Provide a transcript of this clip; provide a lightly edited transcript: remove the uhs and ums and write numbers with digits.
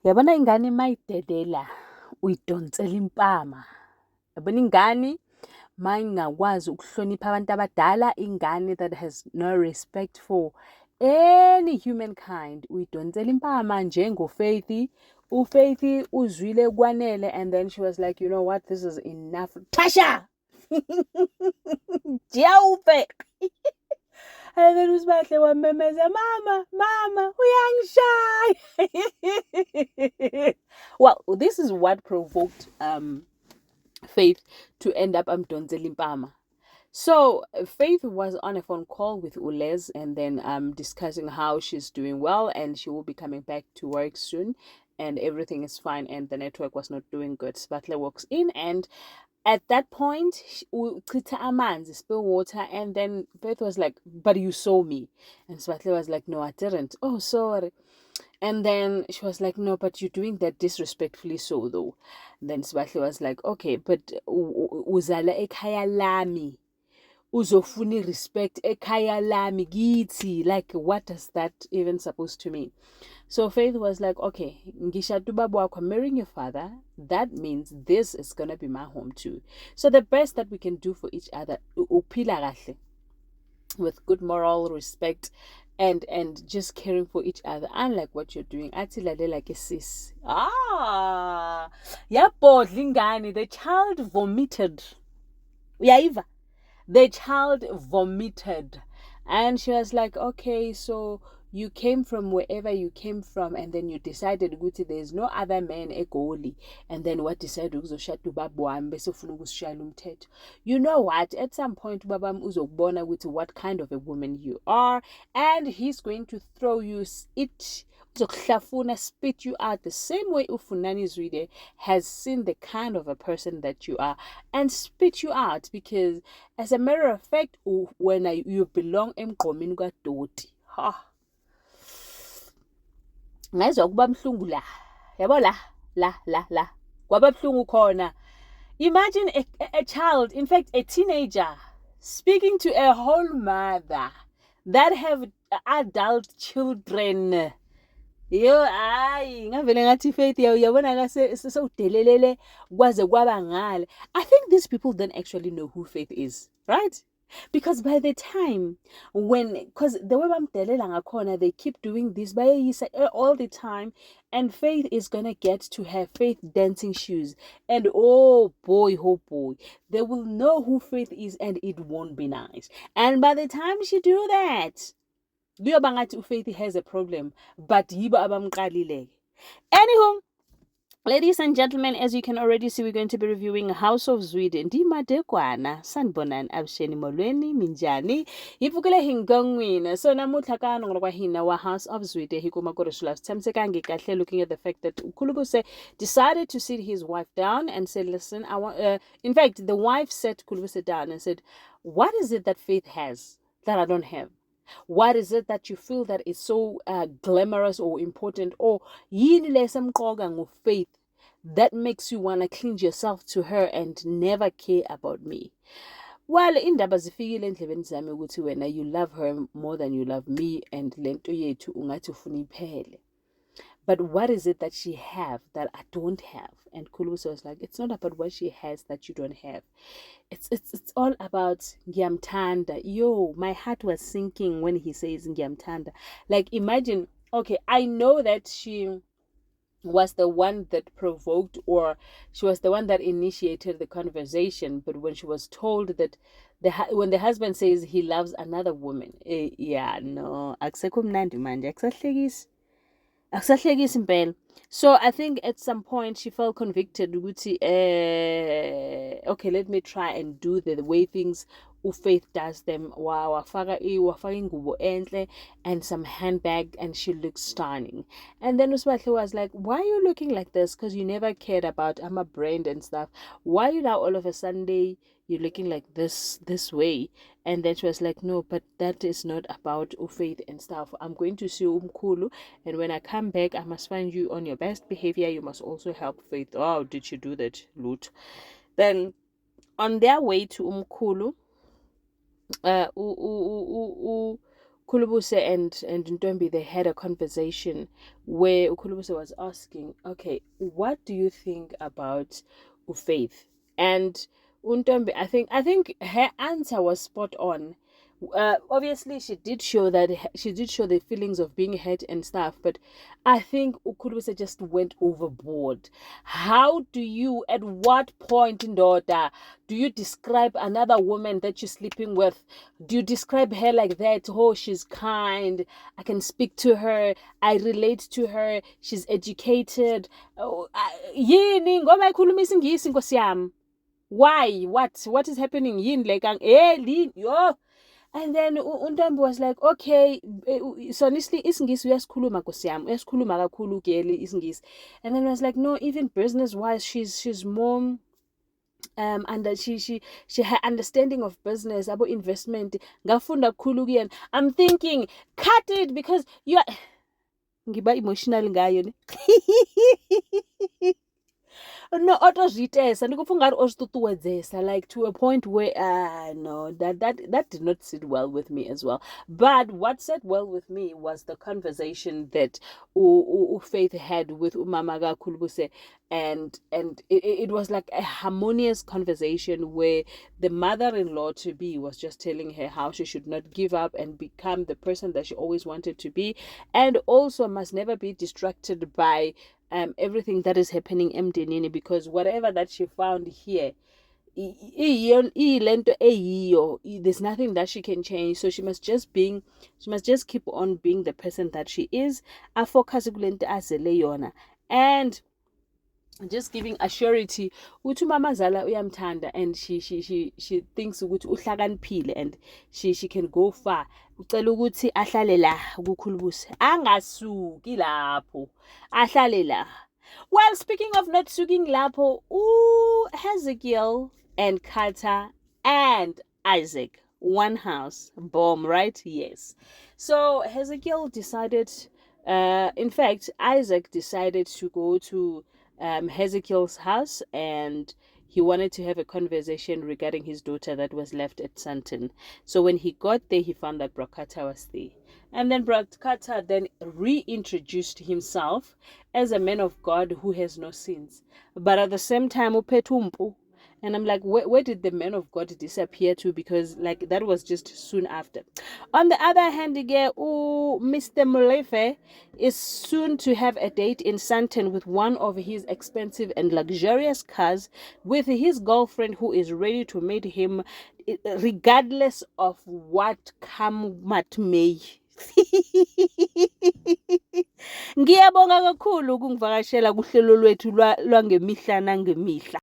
Yabona ingane mayidedela uyidonsela impama. Yabona ingane mayingakwazi ukuhlonipha abantu abadala, ingane that has no respect for any humankind, uyidonsela impama njengoFaith. UFaith uzwile kwanele and then she was like, you know what, this is enough. Tasha! Jawupe! And then uSibahle wamemeza, mama, uyangishaya. Well, this is what provoked Faith to end up amdonsela impama. So Faith was on a phone call with Ulez and then discussing how she's doing well and she will be coming back to work soon and everything is fine and the network was not doing good. Sibahle walks in and at that point, uchitha amanzi, spill water, and then Faith was like, but you saw me. And Sibahle was like, no, I didn't. Oh, sorry. And then she was like, no, but you're doing that disrespectfully so, though. And then Sibahle was like, okay, but uzala ekhaya lami. Uzofuni respect ekhaya lami kithi. Like, what does that even supposed to mean? So Faith was like, okay, ngishada ubaba wakho, I'm marrying your father. That means this is going to be my home too. So the best that we can do for each other, uphila kahle, with good moral respect and just caring for each other, unlike what you're doing. Athi lalela ke sis. Yabodla ingane, the child vomited. Uyaiva? The child vomited. And she was like, okay, so you came from wherever you came from and then you decided ukuthi there's no other man egoli, and then what decided ukuzoshada ubaba wami bese ufuna ukusishayela umthetho. You know what, at some point ubaba wami uzokubona ukuthi what kind of a woman you are and he's going to throw you it, uzokuhlafuna, spit you out the same way uFunani Zwide has seen the kind of a person that you are and spit you out, because as a matter of fact when you belong emgqomeni kadoti. Ngezwa kuba mhlungu la, yabo la kwaba mhlungu khona. Imagine a child, in fact a teenager, speaking to a whole mother that have adult children. Ngavele ngathi Faith yabona ka sewudelelele kwaze kwaba ngale. I think these people don't actually know who Faith is, right? Because by the time because the way bamdelela ngakhona, they keep doing this bayayisa all the time, and Faith is gonna get to have Faith dancing shoes, and oh boy, they will know who Faith is and it won't be nice. And by the time she do that, kuyoba ngathi uFaith has a problem, but yibo abamqalile. Anywho, ladies and gentlemen, as you can already see, we're going to be reviewing House of Zwide. Ndimadekwana sanibonani abusheni molweni minjani yivukile hingongwini. So namuhla ka nongwa hina wa House of Zwide hikuma korishula tsemsekange kahle, looking at the fact that Khulubuse decided to sit his wife down and said, listen, I want in fact the wife sat Khulubuse down and said, what is it that Faith has that I don't have? What is it that you feel that is so glamorous or important, or yini lesemqoka ngoFaith that makes you want to clinch yourself to her and never care about me? Well, indaba zifikile endlebeni zami ukuthi wena you love her more than you love me, and lento yethu ungathi ufuna iphele. But what is it that she have that I don't have? And Khulubuse was like, it's not about what she has that you don't have. It's all about ngiyamthanda. Yo, my heart was sinking when he says ngiyamthanda. Like, imagine, okay, I know that she was the one that provoked, or she was the one that initiated the conversation, but when she was told that when the husband says he loves another woman, yeah, no, akusekho mnandi manje, akusahlekisi. So I think at some point she felt convicted ukuthi okay, let me try and do the way things uFaith does them. Wafaka ingubo enhle and some handbag and she looks stunning. And then uSibahle was like, why are you looking like this? Because you never cared about I'm a brand and stuff. Why you now all of a Sunday you're looking like this way? And then she was like, no, but that is not about Faith and stuff. I'm going to see Umkhulu, and when I come back, I must find you on your best behavior. You must also help Faith. Oh, did she do that, Lut? Then, on their way to Umkhulu, Kulubuse and Ntombi, they had a conversation where Kulubuse was asking, okay, what do you think about Faith? And Untombi, I think her answer was spot on. Obviously she did show the feelings of being hurt and stuff, but I think Ukulubise just went overboard. How do you, at what point in daughter, do you describe another woman that you're sleeping with? Do you describe her like that? Oh, she's kind, I can speak to her, I relate to her, she's educated. Oh, yini ngoba ikhuluma isingisi nkosi yami? Why? What is happening? Yini like yo. And then Untombi was like, okay, so honestly, isingisi uyasikhuluma nkosi yami, uyasikhuluma kakhulu ke isingisi. And then I was like, no, even business wise, she's more and her understanding of business, about investment, ngafunda kakhulu kuyena. I'm thinking, cut it, because you are ngiba emotional ngayo ne. No, otozvitesa ndikufunga kuti ozvitutuwedzesa, like to a point where no, that did not sit well with me as well. But what sat well with me was the conversation that Faith had with Umama Kulubuse, and it was like a harmonious conversation where the mother-in-law to be was just telling her how she should not give up and become the person that she always wanted to be, and also must never be distracted by everything that is happening emndenini, because whatever that she found here, there's nothing that she can change. So she must just keep on being the person that she is, afocus kulento azele yona, and just giving a surety ukuthi umamazala uyamthanda, and she thinks ukuthi uhlakaniphile and she can go far. Ucela ukuthi ahlale la kukhulubuse, angasuki lapho, ahlale la. Well, speaking of not suking lapho, Hezekiel and Carter and Isaac, one house, bomb, right? Yes. So Hezekiel decided, in fact, Isaac decided to go to Hezekiel's house, and he wanted to have a conversation regarding his daughter that was left at Sandton. So when he got there, he found that Brakata was there. And then Brakata then reintroduced himself as a man of God who has no sins. But at the same time, upetumpu. And I'm like, where did the man of God disappear to? Because like that was just soon after. On the other hand, again, Mr. Molefe is soon to have a date in Sandton with one of his expensive and luxurious cars, with his girlfriend who is ready to meet him regardless of what come what may. Ngiyabonga kakhulu ukungivakashela kuhlelo lwethu lwangemihla nangemihla.